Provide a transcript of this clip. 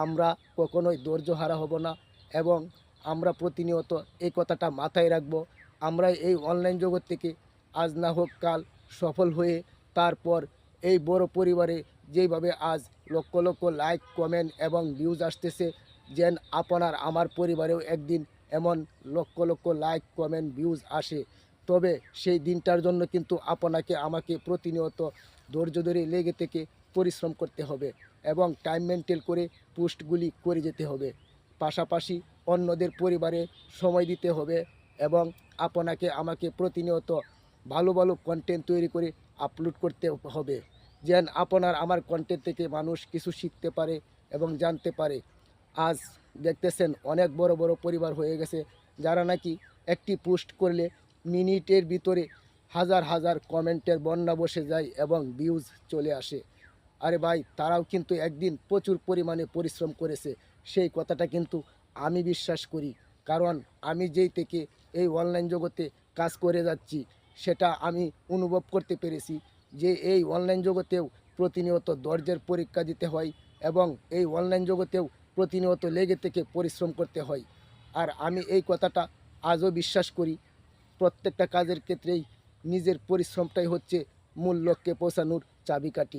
আমরা কখনোই ধৈর্যহারা হব না এবং আমরা প্রতিনিয়ত এই কথাটা মাথায় রাখব। আমরা এই অনলাইন জগৎ থেকে আজ না হোক কাল সফল হয়ে তারপর এই বড় পরিবারে যেইভাবে আজ লক্ষ লক্ষ লাইক কমেন্ট এবং ভিউজ আসতেছে, যেন আপনার আমার পরিবারেও একদিন এমন lakh lakh like comment views আসে। তবে সেই দিনটার জন্য কিন্তু আপনাকে আমাকে প্রতিনিয়ত ধৈর্য ধরে লেগে থেকে পরিশ্রম করতে হবে এবং টাইম মেনটেন করে পোস্টগুলি করে যেতে হবে। পাশাপাশি অন্যদের পরিবারে সময় দিতে হবে এবং আপনাকে আমাকে প্রতিনিয়ত ভালো ভালো কন্টেন্ট তৈরি করে আপলোড করতে হবে, যেন আপনার আমার কন্টেন্ট থেকে মানুষ কিছু শিখতে পারে এবং জানতে পারে। আজ দেখতেছেন অনেক বড় বড় পরিবার হয়ে গেছে, যারা নাকি একটি পোস্ট করলে মিনিটের ভিতরে হাজার হাজার কমেন্টের বন্যা বসে যায় এবং ভিউজ চলে আসে। আরে ভাই, তারাও কিন্তু একদিন প্রচুর পরিমাণে পরিশ্রম করেছে, সেই কথাটা কিন্তু আমি বিশ্বাস করি। কারণ আমি যেই থেকে এই অনলাইন জগতে কাজ করে যাচ্ছি, সেটা আমি অনুভব করতে পেরেছি যে এই অনলাইন জগতেও প্রতিনিয়ত ধৈর্যের পরীক্ষা দিতে হয় এবং এই অনলাইন জগতেও প্রতিনিয়ত লেগে থেকে পরিশ্রম করতে হয়। আর আমি এই কথাটা আজও বিশ্বাস করি, প্রত্যেকটা কাজের ক্ষেত্রেই নিজের পরিশ্রমটাই হচ্ছে মূল লক্ষ্যে পৌঁছানোর চাবিকাঠি।